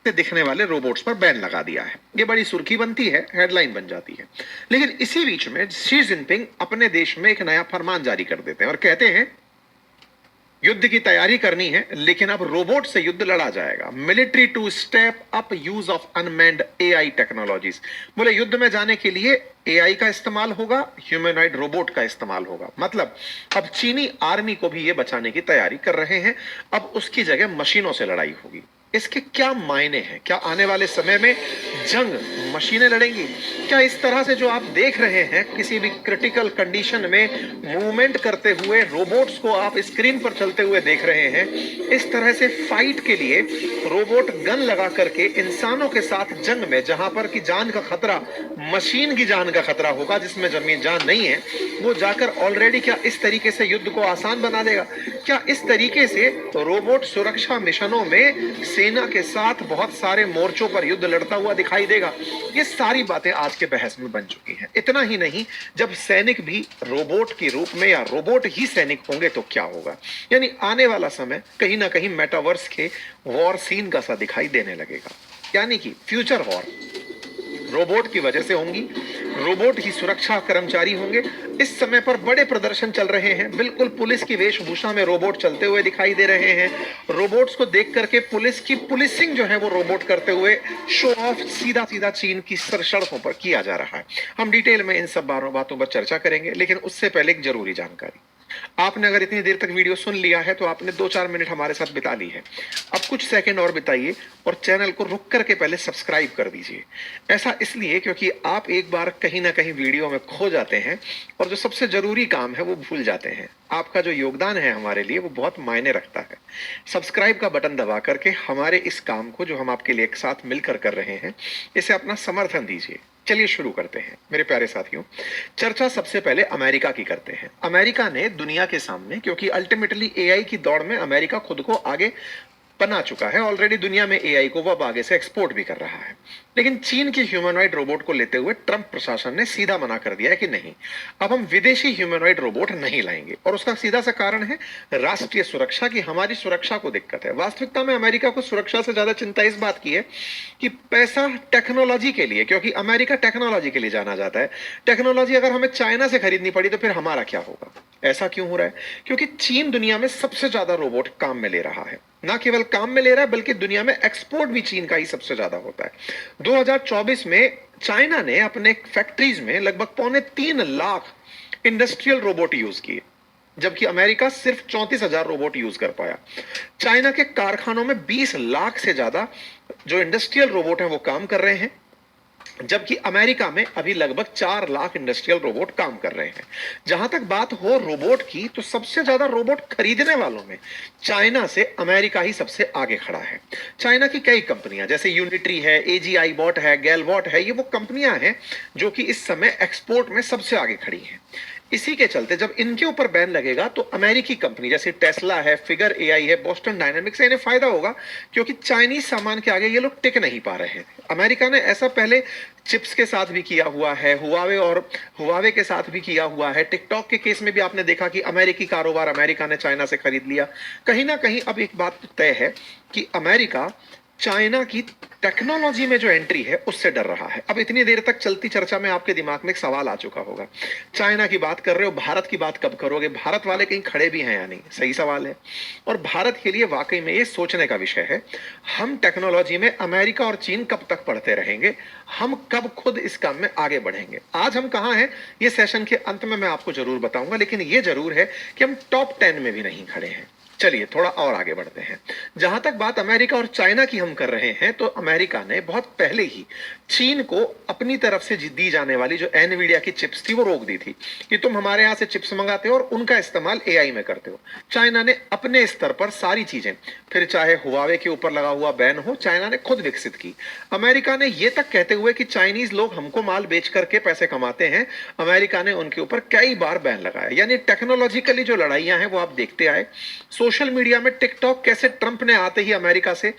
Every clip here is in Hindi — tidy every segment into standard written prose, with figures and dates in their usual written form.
से दिखने वाले रोबोट्स पर बैन लगा दिया है। ये बड़ी सुर्खी बनती है, हेडलाइन बन जाती है। लेकिन इसी बीच में शी जिनपिंग अपने देश में एक नया फरमान जारी कर देते हैं और कहते हैं युद्ध की तैयारी करनी है, लेकिन अब रोबोट से युद्ध लड़ा जाएगा। Military to step up use of unmanned AI technologies. बोले युद्ध में जाने के लिए एआई का इस्तेमाल होगा, ह्यूमनॉइड रोबोट का इस्तेमाल होगा। मतलब अब चीनी आर्मी को भी ये बचाने की तैयारी कर रहे हैं। अब उसकी जगह मशीनों से लड़ाई होगी। इसके क्या मायने हैं? क्या आने वाले समय में जंग मशीनें लड़ेंगी? क्या इस तरह से जो आप देख रहे हैं किसी भी क्रिटिकल कंडीशन में मूवमेंट करते हुए रोबोट्स को आप स्क्रीन पर चलते हुए देख रहे हैं, इस तरह से फाइट के लिए रोबोट गन लगा करके इंसानों के साथ जंग में, जहां पर की जान का खतरा मशीन की जान का खतरा होगा, जिसमें जमीन जान नहीं है, वो जाकर ऑलरेडी क्या इस तरीके से युद्ध को आसान बना देगा? क्या इस तरीके से रोबोट सुरक्षा मिशनों में सेना के साथ बहुत सारे मोर्चों पर युद्ध लड़ता हुआ दिखाई देगा? ये सारी बातें आज के बहस में बन चुकी हैं। इतना ही नहीं, जब सैनिक भी रोबोट के रूप में या रोबोट ही सैनिक होंगे तो क्या होगा? यानी आने वाला समय कहीं ना कहीं मेटावर्स के वॉर सीन का सा दिखाई देने लगेगा। यानी कि फ्यूचर वॉर रोबोट की वजह से होंगी, रोबोट ही सुरक्षा कर्मचारी होंगे। इस समय पर बड़े प्रदर्शन चल रहे हैं, बिल्कुल पुलिस की वेशभूषा में रोबोट चलते हुए दिखाई दे रहे हैं। रोबोट्स को देख करके पुलिस की पुलिसिंग जो है वो रोबोट करते हुए शो ऑफ सीधा सीधा चीन की सड़कों पर किया जा रहा है। हम डिटेल में इन सब बातों पर चर्चा करेंगे, लेकिन उससे पहले एक जरूरी जानकारी। आपने अगर इतनी देर तक वीडियो सुन लिया है तो आपने 2-4 मिनट हमारे साथ बिता ली है। अब कुछ सेकंड और बिताइए और चैनल को रुक करके पहले सब्सक्राइब कर दीजिए। ऐसा इसलिए क्योंकि आप एक बार कहीं ना कहीं वीडियो में खो जाते हैं और जो सबसे जरूरी काम है वो भूल जाते हैं। आपका जो योगदान है हमारे लिए वो बहुत मायने रखता है। सब्सक्राइब का बटन दबा करके हमारे इस काम को जो हम आपके लिए एक साथ मिलकर कर रहे हैं, इसे अपना समर्थन दीजिए। चलिए शुरू करते हैं मेरे प्यारे साथियों। चर्चा सबसे पहले अमेरिका की करते हैं। अमेरिका ने दुनिया के सामने, क्योंकि अल्टीमेटली एआई की दौड़ में अमेरिका खुद को आगे बना चुका है, ऑलरेडी दुनिया में एआई को वह आगे से एक्सपोर्ट भी कर रहा है। लेकिन चीन की ह्यूमनॉइड रोबोट को लेते हुए ट्रंप प्रशासन ने सीधा मना कर दिया है कि नहीं, अब हम विदेशी ह्यूमनॉइड रोबोट नहीं लाएंगे। और उसका सीधा सा कारण है राष्ट्रीय सुरक्षा की, हमारी सुरक्षा को दिक्कत है। वास्तविकता में अमेरिका को सुरक्षा से ज्यादा चिंता इस बात की है कि पैसा टेक्नोलॉजी के लिए, क्योंकि अमेरिका टेक्नोलॉजी के लिए जाना जाता है। टेक्नोलॉजी अगर हमें चाइना से खरीदनी पड़ी तो फिर हमारा क्या होगा? ऐसा क्यों हो रहा है? क्योंकि चीन दुनिया में सबसे ज्यादा रोबोट काम में ले रहा है। ना केवल काम में ले रहा है बल्कि दुनिया में एक्सपोर्ट भी चीन का ही सबसे ज्यादा होता है। 2024 में चाइना ने अपने फैक्ट्रीज में लगभग 3.25 लाख इंडस्ट्रियल रोबोट यूज किए, जबकि अमेरिका सिर्फ 34,000 रोबोट यूज कर पाया। चाइना के कारखानों में 20 लाख से ज्यादा जो इंडस्ट्रियल रोबोट हैं वो काम कर रहे हैं, जबकि अमेरिका में अभी लगभग 4 लाख इंडस्ट्रियल रोबोट काम कर रहे हैं। जहां तक बात हो रोबोट की, तो सबसे ज्यादा रोबोट खरीदने वालों में चाइना से अमेरिका ही सबसे आगे खड़ा है। चाइना की कई कंपनियां जैसे यूनिट्री है, एजीआई बॉट है, गैलबॉट है, ये वो कंपनियां हैं जो कि इस समय एक्सपोर्ट में सबसे आगे खड़ी हैं। इसी के चलते जब इनके ऊपर बैन लगेगा तो अमेरिकी कंपनी जैसे टेस्ला है, फिगर एआई है, बोस्टन डायनामिक्स है, इन्हें फायदा होगा, क्योंकि चाइनीज सामान के आगे ये लोग टिक नहीं पा रहे हैं। अमेरिका ने ऐसा पहले चिप्स के साथ भी किया हुआ है, हुआवे के साथ भी किया हुआ है। टिकटॉक के केस में भी आपने देखा कि अमेरिकी कारोबार अमेरिका ने चाइना से खरीद लिया। कहीं ना कहीं अब एक बात तय है कि अमेरिका चाइना की टेक्नोलॉजी में जो एंट्री है उससे डर रहा है। अब इतनी देर तक चलती चर्चा में आपके दिमाग में एक सवाल आ चुका होगा, चाइना की बात कर रहे हो, भारत की बात कब करोगे? भारत वाले कहीं खड़े भी हैं या नहीं? सही सवाल है, और भारत के लिए वाकई में ये सोचने का विषय है। हम टेक्नोलॉजी में अमेरिका और चीन कब तक पढ़ते रहेंगे? हम कब खुद इस काम में आगे बढ़ेंगे? आज हम कहां हैं ये सेशन के अंत में मैं आपको जरूर बताऊंगा, लेकिन ये जरूर है कि हम टॉप 10 में भी नहीं खड़े हैं। चलिए थोड़ा और आगे बढ़ते हैं। जहां तक बात अमेरिका और चाइना की हम कर रहे हैं, तो अमेरिका ने बहुत पहले ही चीन को अपनी तरफ से दी जाने वाली जो एनवीडिया की चिप्स थी वो रोक दी थी कि तुम हमारे यहां से चिप्स मंगाते हो और उनका इस्तेमाल एआई में करते हो। चाइना ने अपने स्तर पर सारी चीजें, फिर चाहे हुआवे के ऊपर लगा हुआ बैन हो, चाइना ने खुद विकसित की। अमेरिका ने यह तक कहते हुए कि चाइनीज लोग हमको माल बेच करके पैसे कमाते हैं, अमेरिका ने उनके ऊपर कई बार बैन लगाया। यानी टेक्नोलॉजिकली जो लड़ाइयां हैं वो आप देखते आए। सोशल मीडिया में टिकटॉक कैसे ट्रंप ने आते ही अमेरिका से,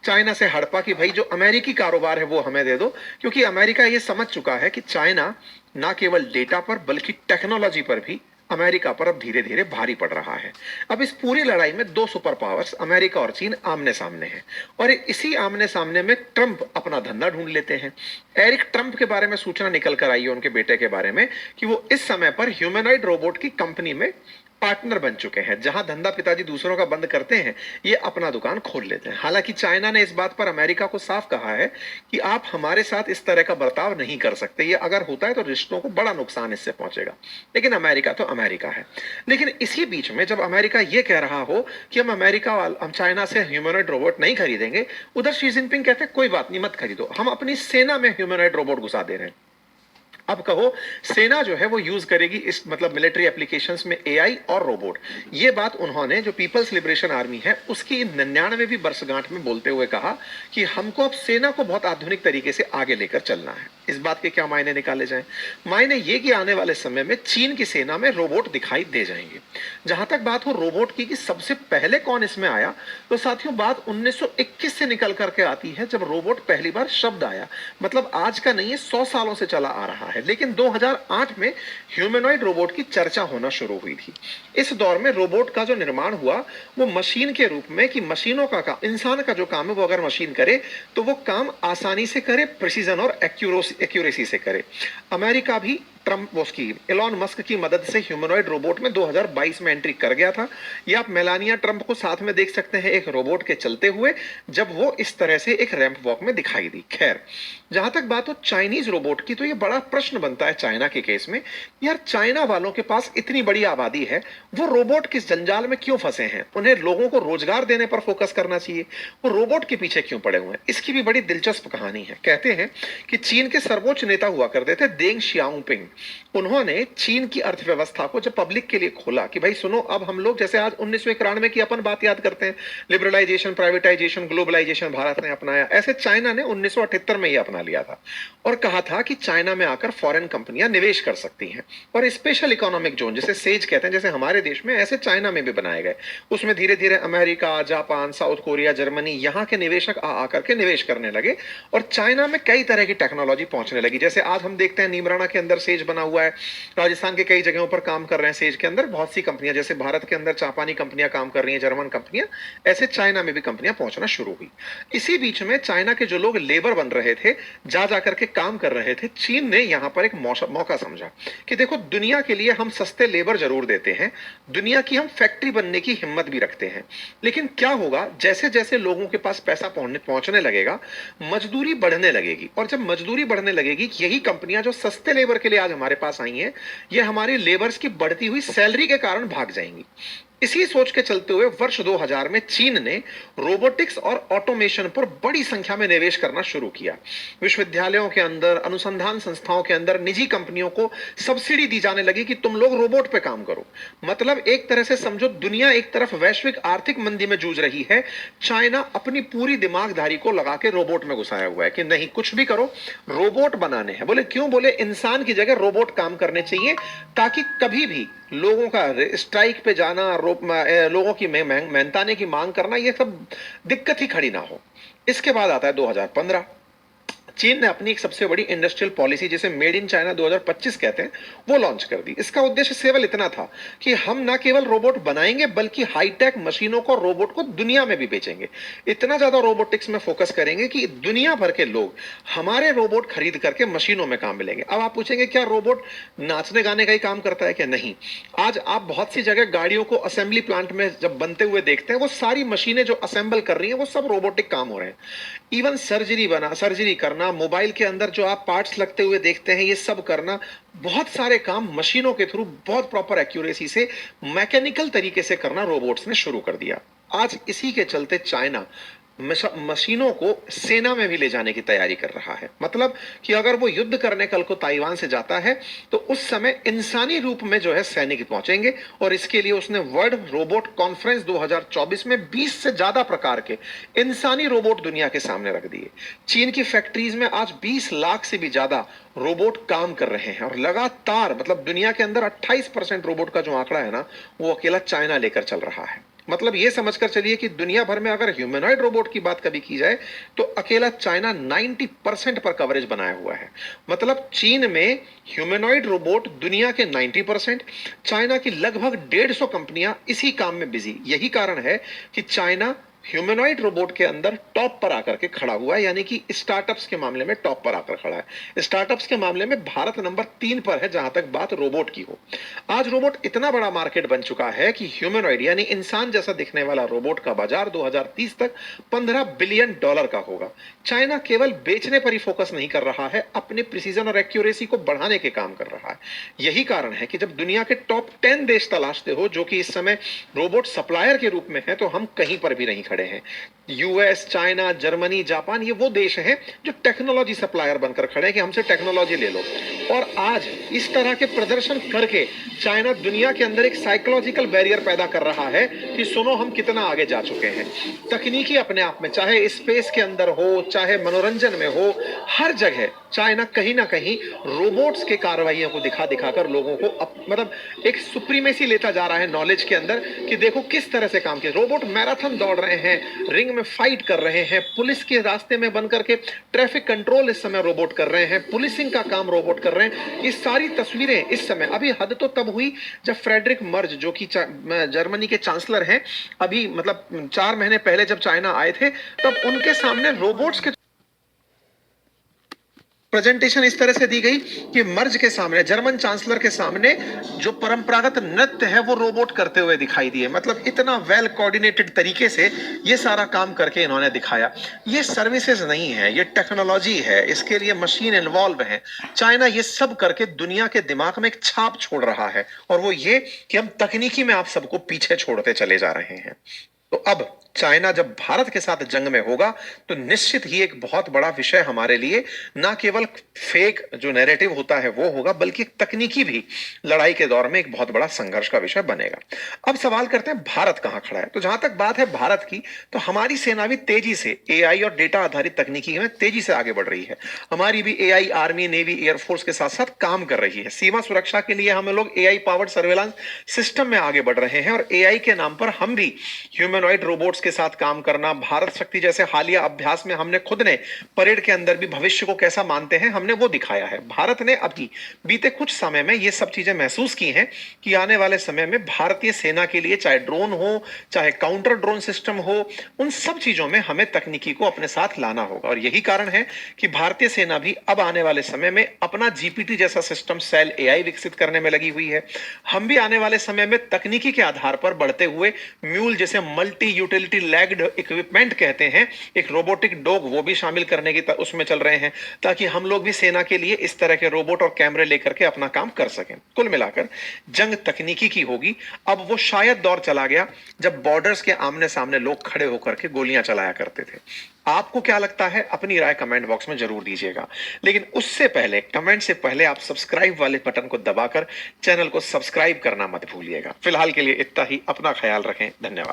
चाइना से हड़पा कि भाई जो अमेरिकी कारोबार है वो हमें दे दो, क्योंकि अमेरिका ये समझ चुका है कि चाइना ना केवल डेटा पर बल्कि टेक्नोलॉजी पर भी अमेरिका पर अब धीरे धीरे भारी पड़ रहा है। अब इस पूरी लड़ाई में दो सुपर पावर्स अमेरिका और चीन आमने सामने हैं, और इसी आमने सामने में ट्रंप अपना धंधा ढूंढ लेते हैं। एरिक ट्रंप के बारे में सूचना निकल कर आई है, उनके बेटे के बारे में, कि वो इस समय पर ह्यूमनॉइड रोबोट की कंपनी में पार्टनर बन चुके हैं। जहां धंधा पिताजी दूसरों का बंद करते हैं, ये अपना दुकान खोल लेते हैं। हालांकि चाइना ने इस बात पर अमेरिका को साफ कहा है कि आप हमारे साथ इस तरह का बर्ताव नहीं कर सकते, ये अगर होता है तो रिश्तों को बड़ा नुकसान इससे पहुंचेगा। लेकिन अमेरिका तो अमेरिका है। लेकिन इसी बीच में जब अमेरिका ये कह रहा हो कि हम चाइना से ह्यूमनॉइड रोबोट नहीं खरीदेंगे, उधर शी जिनपिंग कहते हैं कोई बात नहीं, मत खरीदो, हम अपनी सेना में ह्यूमनॉइड रोबोट घुसा दे रहे हैं। अब कहो सेना जो है वो यूज करेगी इस मतलब मिलिट्री एप्लीकेशंस में एआई और रोबोट। ये बात उन्होंने जो पीपल्स लिबरेशन आर्मी है उसकी 99वीं वर्षगांठ में बोलते हुए कहा कि हमको अब सेना को बहुत आधुनिक तरीके से आगे लेकर चलना है। इस बात के क्या मायने निकाले जाएं? मायने ये कि आने वाले समय में चीन की सेना में रोबोट दिखाई दे जाएंगे। जहां तक बात हो रोबोट की कि सबसे पहले कौन इसमें आया, तो साथियों बात 1921 से निकल करके आती है, जब रोबोट पहली बार शब्द आया। मतलब आज का नहीं है, 100 सालों से चला आ रहा है। लेकिन 2008 में ह्यूमनॉइड रोबोट की चर्चा होना शुरू हुई थी। इस दौर में रोबोट का जो निर्माण हुआ वो मशीन के रूप में, कि मशीनों का काम, इंसान का जो काम है वो अगर मशीन करे तो वो काम आसानी से करे, प्रिसीजन और एक्यूरेसी से करे। अमेरिका भी ट्रंप उसकी एलॉन मस्क की मदद से ह्यूमनॉइड रोबोट में 2022 में एंट्री कर गया था। ये आप मेलानिया ट्रंप को साथ में देख सकते हैं एक रोबोट के चलते हुए, जब वो इस तरह से एक रैंप वॉक में दिखाई दी। खैर, जहां तक बात हो चाइनीज रोबोट की, तो ये बड़ा प्रश्न बनता है चाइना के केस में। यार चाइना वालों के पास इतनी बड़ी आबादी है, वो रोबोट किस जंजाल में क्यों फंसे हैं? उन्हें लोगों को रोजगार देने पर फोकस करना चाहिए, वो रोबोट के पीछे क्यों पड़े हुए हैं? इसकी भी बड़ी दिलचस्प कहानी है। कहते हैं कि चीन के सर्वोच्च नेता हुआ करते थे देंग शियाओपिंग। उन्होंने चीन की अर्थव्यवस्था को जब पब्लिक के लिए खोला कि भाई सुनो, अब हम लोग जैसे आज 1991 की अपन बात याद करते हैं, लिबरलाइजेशन, प्राइवेटाइजेशन, ग्लोबलाइजेशन भारत ने अपनाया, ऐसे चाइना ने 1978 में ही अपना लिया था और कहा था कि चाइना में आकर फॉरेन कंपनियां निवेश कर सकती हैं। और स्पेशल इकोनॉमिक जोन जिसे सेज कहते हैं, जैसे हमारे देश में, ऐसे चाइना में भी बनाए गए। उसमें धीरे धीरे America, Japan, south Korea, Germany, यहाँ के निवेशक आकर के निवेश करने लगे और चाइना में कई तरह की टेक्नोलॉजी पहुंचने लगी। जैसे आज हम देखते हैं नीमराना के अंदर सेज बना हुआ है, राजस्थान के कई जगहों पर काम कर रहे हैं सेज के अंदर बहुत सी कंपनियां। जैसे भारत के अंदर जापानी कंपनियां काम कर रही हैं, जर्मन कंपनियां, ऐसे चाइना में भी कंपनियां पहुंचना शुरू हुई। इसी बीच में चाइना के जो लोग लेबर बन रहे थे, जा जाकर के काम कर रहे थे, चीन ने यहां पर एक मौका समझा कि देखो दुनिया के लिए हम सस्ते लेबर जरूर देते हैं, दुनिया की हम फैक्ट्री बनने की हिम्मत भी रखते हैं, लेकिन क्या होगा जैसे जैसे लोगों के पास पैसा पहुंचने लगेगा, मजदूरी बढ़ने लगेगी। और जब मजदूरी बढ़ने लगेगी, यही कंपनियां जो सस्ते लेबर के लिए आज हमारे पास आई हैं, ये हमारी लेबर्स की बढ़ती हुई सैलरी के कारण भाग जाएंगी। इसी सोच के चलते हुए वर्ष 2000 में चीन ने रोबोटिक्स और ऑटोमेशन पर बड़ी संख्या में निवेश करना शुरू किया। विश्वविद्यालयों के अंदर, अनुसंधान संस्थाओं के अंदर निजी कंपनियों को सब्सिडी दी जाने लगी कि तुम लोग रोबोट पे काम करो। मतलब एक तरह से समझो, दुनिया एक तरफ वैश्विक आर्थिक मंदी में जूझ रही है, चाइना अपनी पूरी दिमागधारी को लगा के रोबोट में घुसाया हुआ है कि नहीं, कुछ भी करो, रोबोट बनाने हैं। बोले क्यों? बोले इंसान की जगह रोबोट काम करने चाहिए, ताकि कभी भी लोगों का स्ट्राइक पे जाना, लोगों की मेहनताने की मांग करना, ये सब दिक्कत ही खड़ी ना हो। इसके बाद आता है 2015। चीन ने अपनी एक सबसे बड़ी इंडस्ट्रियल पॉलिसी, जिसे मेड इन चाइना 2025 कहते हैं, वो लॉन्च कर दी। इसका उद्देश्य केवल इतना था कि हम ना केवल रोबोट बनाएंगे, बल्कि हाईटेक मशीनों को, रोबोट को दुनिया में भी बेचेंगे। इतना ज्यादा रोबोटिक्स में फोकस करेंगे कि दुनिया भर के लोग हमारे रोबोट खरीद करके मशीनों में काम मिलेंगे। अब आप पूछेंगे क्या रोबोट नाचने गाने का ही काम करता है क्या? नहीं। आज आप बहुत सी जगह गाड़ियों को असेंबली प्लांट में जब बनते हुए देखते हैं, वो सारी मशीनें जो असेंबल कर रही हैं, वो सब रोबोटिक काम हो रहे हैं। इवन सर्जरी करना, मोबाइल के अंदर जो आप पार्ट्स लगते हुए देखते हैं, ये सब करना, बहुत सारे काम मशीनों के थ्रू बहुत प्रॉपर एक्यूरेसी से, मैकेनिकल तरीके से करना रोबोट्स ने शुरू कर दिया। आज इसी के चलते चाइना मशीनों को सेना में भी ले जाने की तैयारी कर रहा है। मतलब कि अगर वो युद्ध करने कल को ताइवान से जाता है, तो उस समय इंसानी रूप में जो है सैनिक पहुंचेंगे। और इसके लिए उसने वर्ल्ड रोबोट कॉन्फ्रेंस 2024 में 20 से ज्यादा प्रकार के इंसानी रोबोट दुनिया के सामने रख दिए। चीन की फैक्ट्रीज में आज 20 लाख से भी ज्यादा रोबोट काम कर रहे हैं और लगातार, मतलब दुनिया के अंदर 28% रोबोट का जो आंकड़ा है ना, वो अकेला चाइना लेकर चल रहा है। मतलब ये समझकर चलिए कि दुनिया भर में अगर ह्यूमनॉइड रोबोट की बात कभी की जाए तो अकेला चाइना 90% पर कवरेज बनाया हुआ है। मतलब चीन में ह्यूमनॉइड रोबोट दुनिया के 90%, चाइना की लगभग 150 कंपनियां इसी काम में बिजी। यही कारण है कि चाइना ह्यूमनॉइड रोबोट के अंदर टॉप पर आकर के खड़ा हुआ है, यानी कि स्टार्टअप्स के मामले में टॉप पर आकर खड़ा है। स्टार्टअप्स के मामले में भारत नंबर 3 पर है जहां तक बात रोबोट की हो। आज रोबोट इतना बड़ा मार्केट बन चुका है कि ह्यूमनॉइड यानी इंसान जैसा दिखने वाला रोबोट का बाजार 2030 तक $15 बिलियन का होगा। चाइना केवल बेचने पर ही फोकस नहीं कर रहा है, अपने प्रिसीजन और एक्यूरेसी को बढ़ाने के काम कर रहा है। यही कारण है कि जब दुनिया के टॉप 10 देश तलाशते हो जो कि इस समय रोबोट सप्लायर के रूप में है, तो हम कहीं पर भी नहीं खड़े हैं। यूएस, चाइना, जर्मनी, जापान ये वो देश हैं जो टेक्नोलॉजी सप्लायर बनकर खड़े हैं कि हमसे टेक्नोलॉजी ले लो। और आज इस तरह के प्रदर्शन करके चाइना दुनिया के अंदर एक साइकोलॉजिकल बैरियर पैदा कर रहा है कि सुनो हम कितना आगे जा चुके हैं। तकनीकी अपने आप में, चाहे स्पेस के अंदर हो, चाहे मनोरंजन में हो, हर जगह चाइना कहीं ना कहीं रोबोट्स के कार्रवाइयों को दिखा दिखाकर लोगों को मतलब एक सुप्रीमेसी लेता जा रहा है नॉलेज के अंदर कि देखो किस तरह से काम किया। रोबोट मैराथन दौड़ रहे हैं, रिंग में फाइट कर रहे हैं, पुलिस के रास्ते में बनकर के ट्रैफिक कंट्रोल इस समय रोबोट कर रहे हैं, पुलिसिंग का काम रोबोट कर रहे हैं। ये सारी तस्वीरें इस समय, अभी हद तो तब हुई जब फ्रेडरिक मर्ज जो कि जर्मनी के चांसलर हैं, अभी मतलब 4 महीने पहले जब चाइना आए थे, तब उनके सामने रोबोट्स के प्रेजेंटेशन इस तरह से दी गई कि मर्ज के सामने, जर्मन चांसलर के सामने जो परंपरागत नृत्य है वो रोबोट करते हुए दिखाई दिए। मतलब इतना वेल कोऑर्डिनेटेड तरीके से ये सारा काम करके इन्होंने दिखाया। ये सर्विसेज नहीं है, ये टेक्नोलॉजी है, इसके लिए मशीन इन्वॉल्व है। चाइना ये सब करके दुनिया के दिमाग में एक छाप छोड़ रहा है, और वो ये कि हम तकनीकी में आप सबको पीछे छोड़ते चले जा रहे हैं। तो अब चाइना जब भारत के साथ जंग में होगा तो निश्चित ही एक बहुत बड़ा विषय हमारे लिए, ना केवल फेक जो नैरेटिव होता है वो होगा, बल्कि तकनीकी भी लड़ाई के दौर में एक बहुत बड़ा संघर्ष का विषय बनेगा। अब सवाल करते हैं भारत कहां खड़ा है। तो जहां तक बात है भारत की, तो हमारी सेना भी तेजी से एआई और डेटा आधारित तकनीकी में तेजी से आगे बढ़ रही है। हमारी भी एआई आर्मी, नेवी, एयरफोर्स के साथ साथ काम कर रही है। सीमा सुरक्षा के लिए हम लोग एआई पावर्ड सर्वेलांस सिस्टम में आगे बढ़ रहे हैं, और एआई के नाम पर हम भी ह्यूमनॉइड रोबोट्स के साथ काम करना, भारत शक्ति जैसे हालिया अभ्यास में हमने खुद ने परेड के अंदर भी भविष्य को कैसा मानते हैं हमने वो दिखाया है। भारत ने अभी बीते कुछ समय में ये सब चीजें महसूस की हैं कि आने वाले समय में भारतीय सेना के लिए चाहे ड्रोन हो, चाहे काउंटर ड्रोन सिस्टम हो, उन सब चीजों में हमें तकनीकी को अपने साथ लाना होगा। और यही कारण है कि भारतीय सेना भी अब आने वाले समय में अपना जीपीटी जैसा सिस्टम सेल एआई विकसित करने में लगी हुई है। हम भी आने वाले समय में तकनीकी के आधार पर बढ़ते हुए म्यूल जैसे मल्टी यूटिलिटी लैग्ड इक्विपमेंट कहते हैं, एक रोबोटिक डॉग, वो भी शामिल करने की उसमें चल रहे हैं, ताकि हम लोग भी सेना के लिए इस तरह के रोबोट और कैमरे लेकर के अपना काम कर सकें। कुल मिलाकर जंग तकनीकी की होगी। अब वो शायद दौर चला गया जब बॉर्डर्स के आमने सामने लोग खड़े होकर के गोलियां चलाया करते थे। आपको क्या लगता है? अपनी राय कमेंट बॉक्स में जरूर दीजिएगा। लेकिन उससे पहले, कमेंट से पहले, आप सब्सक्राइब वाले बटन को दबाकर चैनल को सब्सक्राइब करना मत भूलिएगा। फिलहाल के लिए इतना ही। अपना ख्याल रखें। धन्यवाद।